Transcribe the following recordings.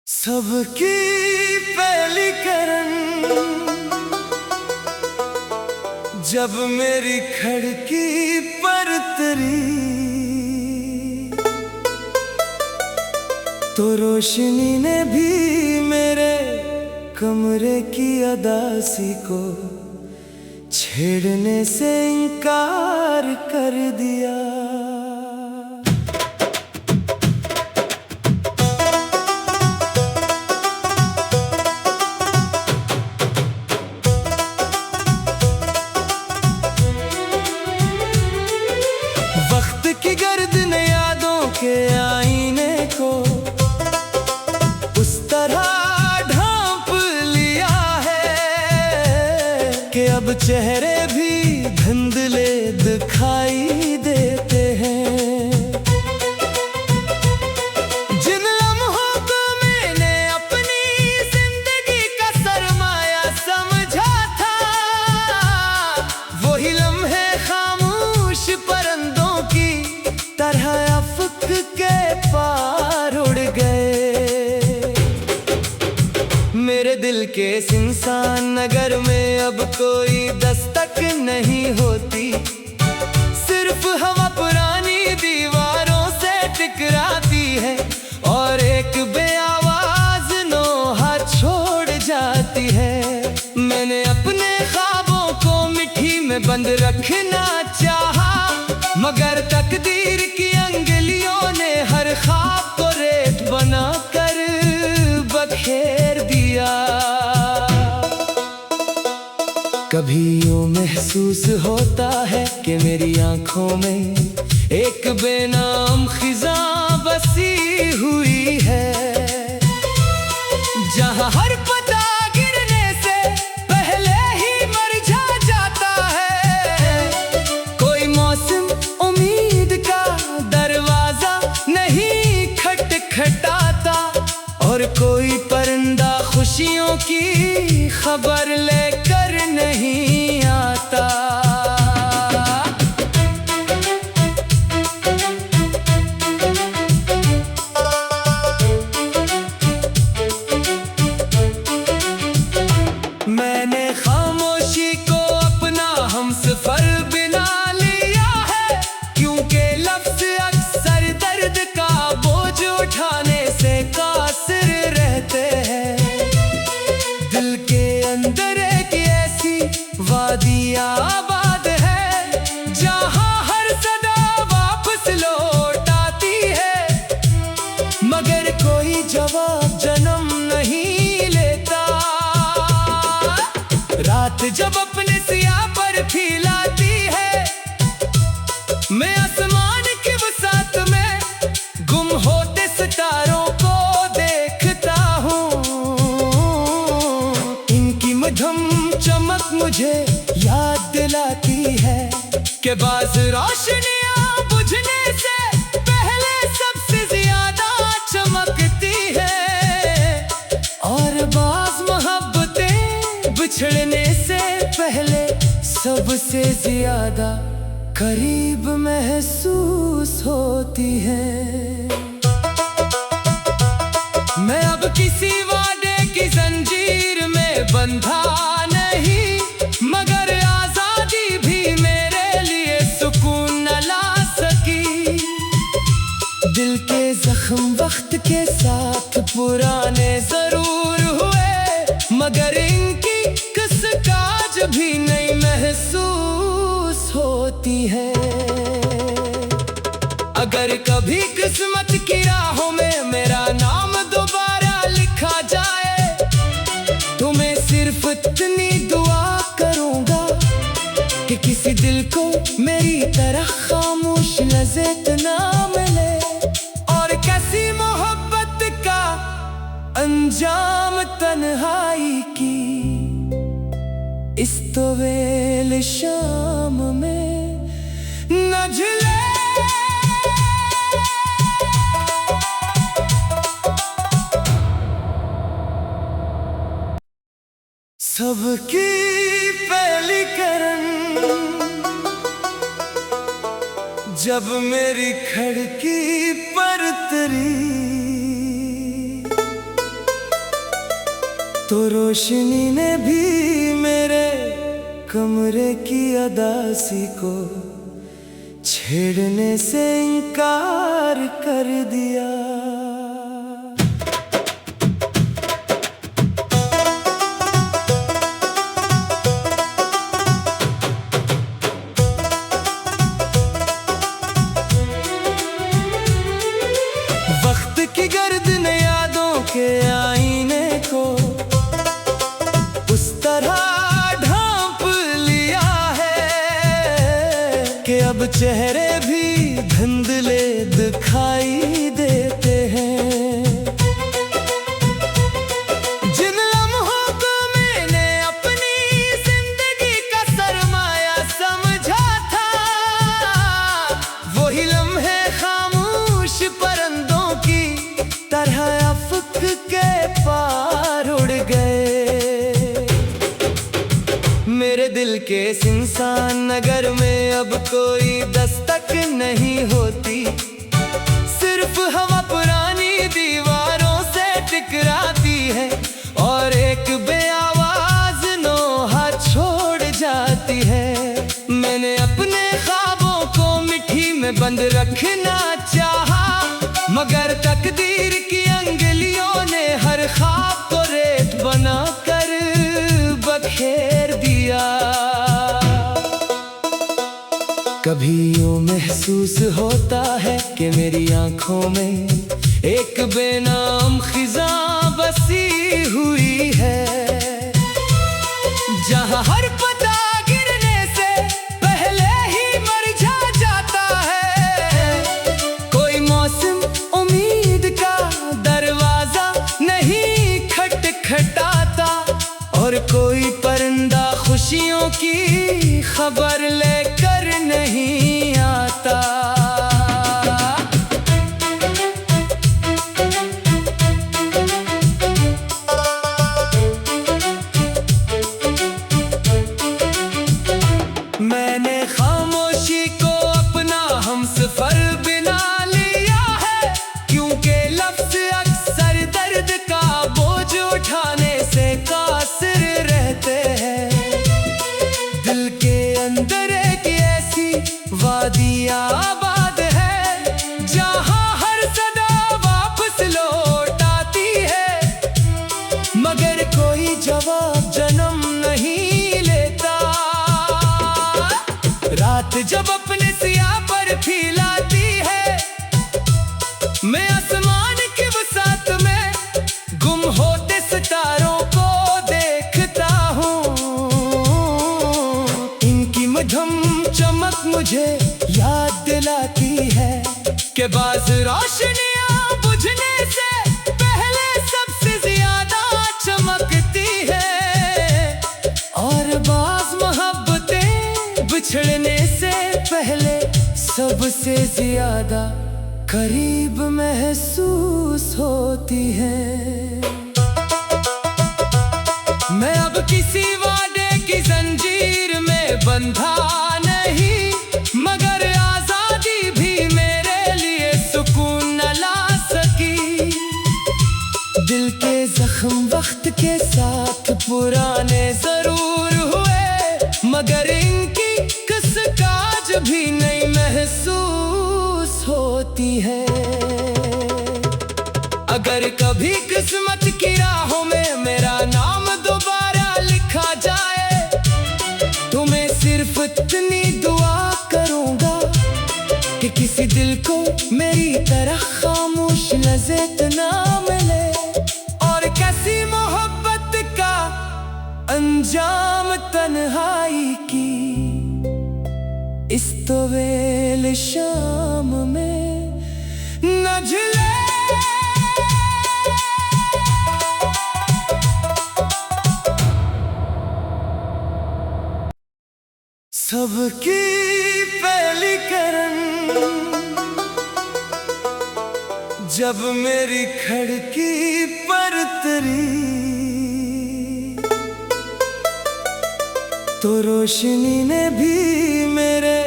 सबकी पहली करन जब मेरी खिड़की पर तरी, तो रोशनी ने भी मेरे कमरे की अदासी को छेड़ने से इनकार कर दिया। वक्त की गर्द ने यादों के आईने को उस तरह ढांप लिया है कि अब चेहरे भी धुंधले दिखाई देते हैं। जिन लम्हों को मैंने अपनी जिंदगी का सरमाया समझा था, वही लम्हे खामोश परिंदों की तरह अफक के पार उड़ गए। मेरे दिल के सुनसान नगर में अब कोई दस्तक नहीं होती, सिर्फ हवा पुरानी दीवारों से टकराती है और एक बेआवाज नोहा छोड़ जाती है। मैंने अपने ख्वाबों को मिट्टी में बंद रखना चाहा, मगर तकदीर की अंगुलियों ने हर ख्वाब को रेत बनाकर बखेर दिया। कभी यूं महसूस होता है कि मेरी आंखों में एक बेनाम खिज़ां बसी हुई है, जहां हर पता गिरने से पहले ही मरझा जाता है। कोई मौसम उम्मीद का दरवाजा नहीं खटखटाता और कोई परिंदा खुशियों की खबर लेकर नहीं आता। मैंने खामोशी को अपना हमसफर बना लिया है, क्योंकि लफ्ज़ अक्सर दर्द का बोझ उठाने से कासिर रहते हैं। दिल के अंदर एक ऐसी वादी आबाद है, जहां हर सदा वापस लौट आती है, मगर कोई जवाब जन्म नहीं लेता। रात जब अपने सिया पर फैलाती है, मैं आसमान के वसात में गुम होते सितारों को देखता हूँ। इनकी मधुम चमक मुझे याद दिलाती है कि बाज़ रोशनियाँ बुझने से पहले सबसे ज्यादा चमकती है, और बाज़ मोहब्बतें बिछड़ने से पहले सबसे ज्यादा करीब महसूस होती है। मैं अब किसी वादे की जंजीर में बंधा नहीं, मगर आजादी भी मेरे लिए सुकून न ला सकी। दिल के जख्म वक्त के साथ पुराने जरूर हुए, मगर इनकी कसकाज भी नहीं महसूस होती है। अगर कभी किस्मत की राहों में मेरा नाम दोबारा लिखा जाए, तो मैं सिर्फ इतनी दुआ करूंगा कि किसी दिल को मेरी तरह खामोश लज़्ज़त ना मिले, और कैसी मोहब्बत का अंजाम तन्हाई की इस तवील शाम में न झले। सबकी पहली करन जब मेरी खिड़की पर तरी, तो रोशनी ने भी मेरे कमरे की अदासी को छेड़ने से इनकार कर दिया। वक्त की गर्द ने यादों के आईने को उस तरह ढांप लिया है कि अब चेहरे भी धुंधले दिखाई देते हैं। जिन लम्हों को मैंने अपनी जिंदगी का सरमाया समझा था, वही लम्हे खामोश परंदों की तरह अफक के पार उड़ गए। मेरे दिल के सुनसान नगर में अब कोई दस्तक नहीं होती, सिर्फ हवा पुरानी दीवारों से टकराती है और एक बेआवाज नोहा छोड़ जाती है। मैंने अपने ख्वाबों को मिट्टी में बंद रखना चाहा, मगर तकदीर की अंगुलियों ने हर ख्वाब को रेत बनाकर बखेर दिया। कभी यूं महसूस होता है कि मेरी आंखों में एक बेनाम खिज़ां बसी हुई है, जहां हर पता गिरने से पहले ही मरझा जाता है। कोई मौसम उम्मीद का दरवाजा नहीं खटखटाता और कोई परिंदा खुशियों की खबर लेकर नहीं आता। मैंने खामोशी को अपना हमसफर बना लिया है, क्योंकि लफ्ज अक्सर दर्द का बोझ उठाने से कासिर रहते हैं। दिल के अंदर एक ऐसी वादी आबाद है, जहां हर सदा वापस लौट आती है, मगर कोई जवाब जन्म नहीं लेता। रात जब अपने सिया पर फैलाती है, मैं आसमान की वसात में गुम होते सितारों को देखता हूँ। इनकी मध्यम चमक मुझे याद दिलाती है कि बाज़ रोशनियाँ बुझने से पहले सबसे ज्यादा चमकती है, और बाज़ मोहब्बतें बिछड़ने से पहले सबसे ज्यादा करीब महसूस होती है। मैं अब किसी वादे की जंजीर में बंधा नहीं, मगर आजादी भी मेरे लिए सुकून न ला सकी। दिल के जख्म वक्त के साथ पुराने जरूर हुए, मगर इनकी कसकाज भी नहीं महसूस होती है। अगर कभी किस्मत की राहों में मेरा नाम दोबारा लिखा जाए, तो मैं सिर्फ इतनी दुआ करूंगा कि किसी दिल को मेरी तरह खामोश लज़्ज़त ना मिले, और कैसी मोहब्बत का अंजाम तन्हाई की इस तवील शाम में न झिले। सबकी पहली करन जब मेरी खिड़की पर तरी, तो रोशनी ने भी मेरे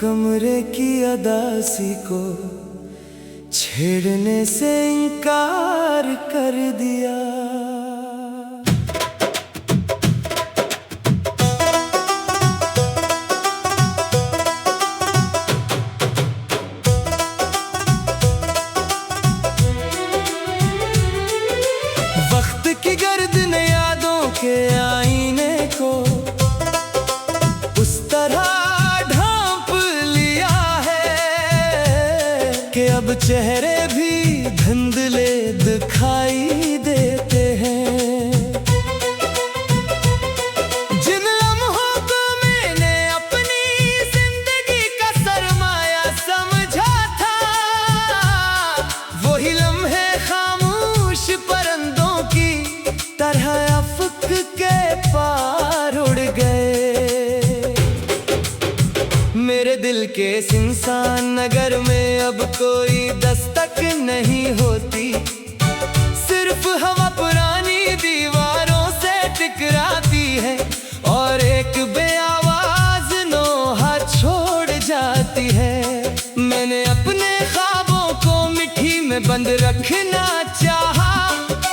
कमरे की अदासी को छेड़ने से इनकार कर दिया। चेहरे भी धुंधले दिखाई देते हैं। जिन लम्हों को मैंने अपनी जिंदगी का सरमाया समझा था, वही लम्हे खामोश परिंदों की तरह अफक के पार उड़ गए। मेरे दिल के सुनसान नगर में अब कोई दस्तक नहीं होती, सिर्फ हवा पुरानी दीवारों से टकराती है और एक बेआवाज नोहा छोड़ जाती है। मैंने अपने ख्वाबों को मिट्टी में बंद रखना चाहा,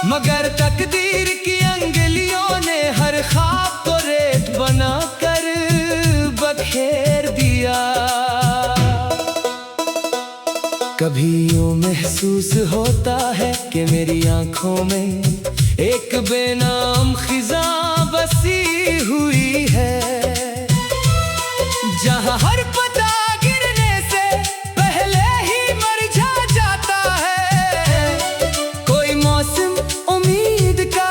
मगर तकदीर की अंगुलियों ने हर ख्वाब को रेत बनाकर बखेर दिया। कभी यूं महसूस होता है कि मेरी आंखों में एक बेनाम खिज़ां बसी हुई है, जहां हर पता गिरने से पहले ही मरझा जाता है। कोई मौसम उम्मीद का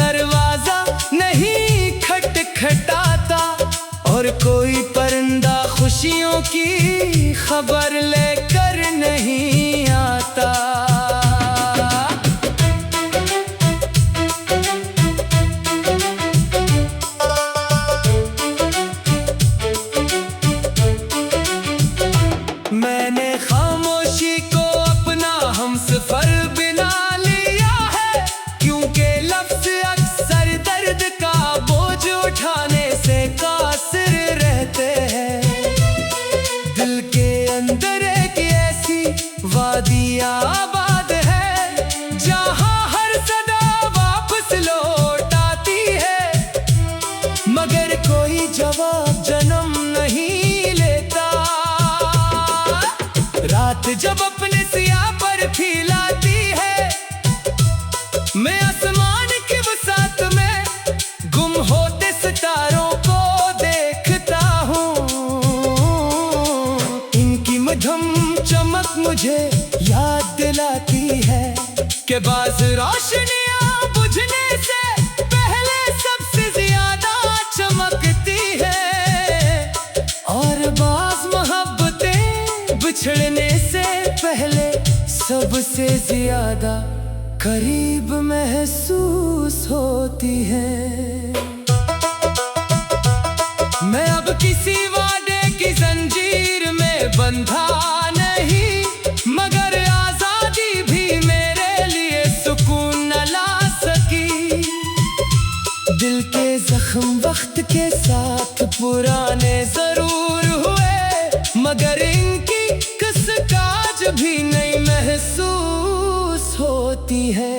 दरवाजा नहीं खटखटाता और कोई परिंदा खुशियों की खबर लेकर नहीं आता। मैंने खामोशी को अपना हमसफर बना लिया है, क्योंकि लफ्ज़ अक्सर दर्द का बोझ उठाने से कासिर रहते हैं। दिल के अंदर एक ऐसी वादी आबाद है, जहां हर सदा वापस लौट आती है, मगर कोई जवाब जन्म नहीं लेता। रात जब अपने सिया पर फैलाती है, मैं आसमान के वसात में गुम होते सितारों को देखता हूँ। इनकी मधुम चमक मुझे याद दिलाती है कि बाज़ रोशनियाँ बुझने से पहले सबसे ज्यादा चमकती है, और बाज़ मोहब्बतें बिछड़ने से पहले सबसे ज्यादा करीब महसूस होती है। मैं अब किसी वादे की जंजीर में बंधा नहीं, मगर आजादी भी मेरे लिए सुकून न ला सकी। दिल के जख्म वक्त के साथ पुराने जरूर हुए, मगर इनकी कसकाज भी नहीं महसूस होती है।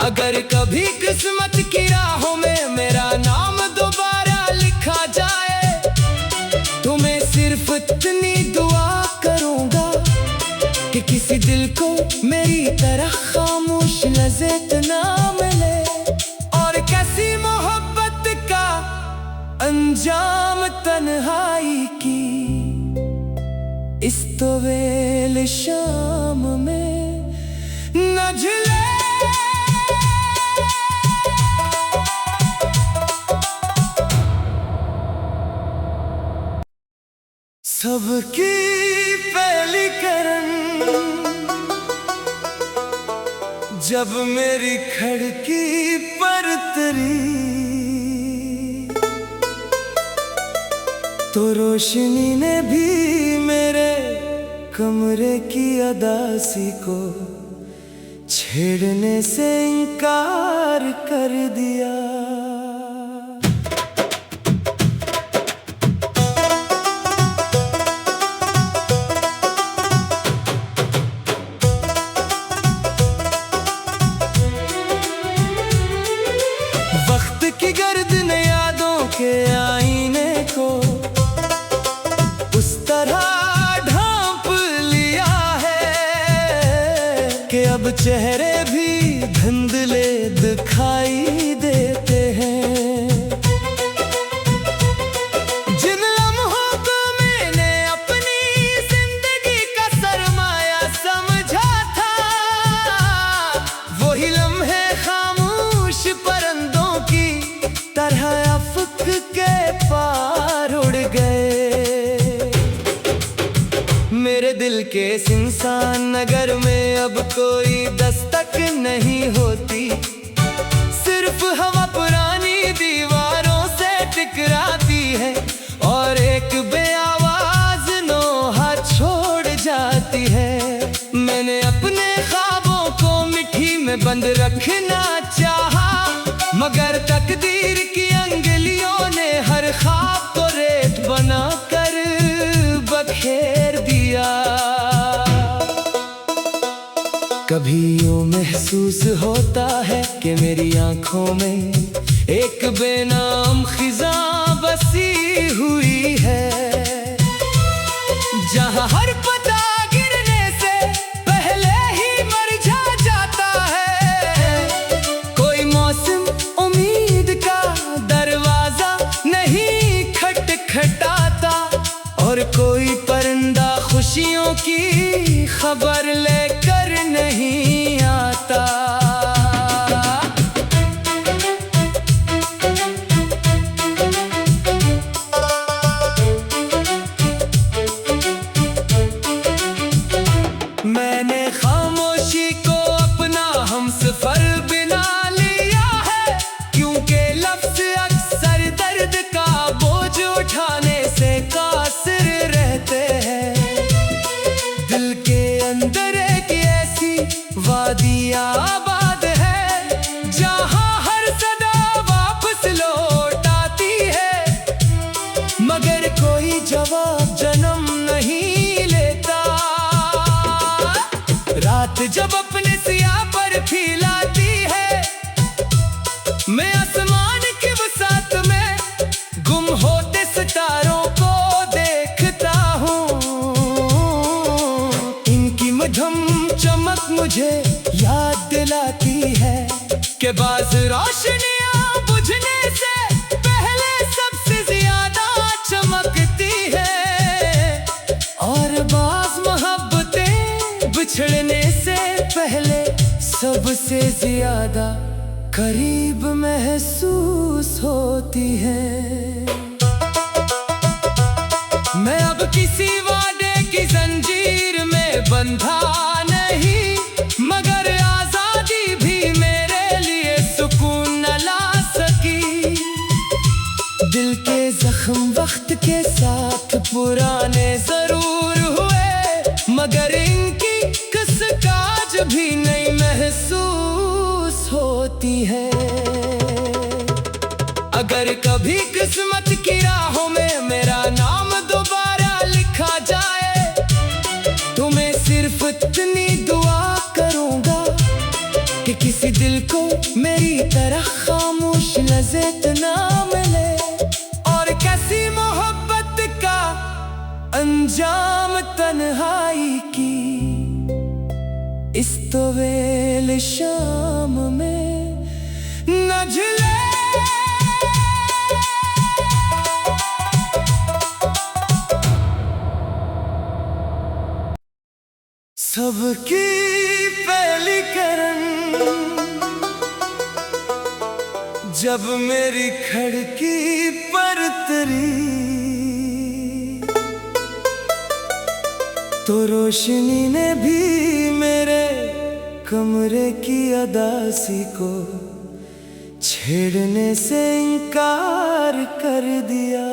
अगर कभी किस्मत की राहों में मेरा नाम दोबारा लिखा जाए, तो मैं सिर्फ इतनी दुआ करूंगा कि किसी दिल को मेरी तरह खामोश लज़्ज़त ना मिले, और कैसी मोहब्बत का अंजाम तन्हाई की इस तवील शाम में न झिले। सबकी पहली करन जब मेरी खिड़की पर तरी, तो रोशनी ने भी मेरे कमरे की अदासी को छेड़ने से इनकार कर दिया। वक्त की गर्द ने यादों के आईने को उस तरह ढांप लिया है कि अब चेहरे भी धुंधले दिखाई देते हैं। जिन लम्हों को मैंने अपनी जिंदगी का के इस इंसान नगर में अब कोई दस्तक नहीं होती। सिर्फ हवा पुरानी दीवारों से टकराती है और एक बेआवाज नोहा छोड़ जाती है। मैंने अपने ख्वाबों को मिट्टी में बंद रखना चाहा, मगर तकदीर की अंगुलियों ने हर ख्वाब को रेत बनाकर बखेर दिया। कभी यूं महसूस होता है कि मेरी आंखों में एक बेनाम खिज़ां बसी हुई है, जहां हर पता गिरने से पहले ही मुरझा जाता है। कोई मौसम उम्मीद का दरवाजा नहीं खटखटाता और कोई परिंदा खुशियों की खबर लेकर नहीं आता। मैंने खामोशी को अपना हमसफर बना लिया है, क्योंकि लफ्ज़ अक्सर दर्द का बोझ उठाने से कासिर रहते हैं। दिल के अंदर एक ऐसी वादी आबाद है, जहां हर सदा वापस लौट आती है, मगर कोई जवाब जन्म नहीं लेता। रात जब अपने सियाह पर फैलाती है, मैं आसमान की वसात में गुम होते सितारों को देखता हूँ। इनकी मधुम चमक मुझे याद दिलाती है कि बाज़ रोशनियाँ बुझने से पहले सबसे ज्यादा चमकती है, और बाज़ मोहब्बतें बिछड़ने से पहले सबसे ज्यादा करीब महसूस होती है। मैं अब किसी वादे की जंजीर में बंधा नहीं, मगर आजादी भी मेरे लिए सुकून न ला सकी। दिल के जख्म वक्त के साथ पुराने जरूर हुए, मगर इनकी कसकाज भी नहीं महसूस होती है। अगर कभी किस्मत की राहों में मेरा नाम दोबारा लिखा जाए, तो मैं सिर्फ इतनी दुआ करूंगा कि किसी दिल को मेरी तरह खामोश लज़्ज़त ना मिले, और कैसी मोहब्बत का अंजाम तन्हाई की इस तवील शाम में न झूले। सबकी पहली करन जब मेरी खिड़की पर तरी, तो रोशनी ने भी मेरे कमरे की अदासी को छेड़ने से इनकार कर दिया।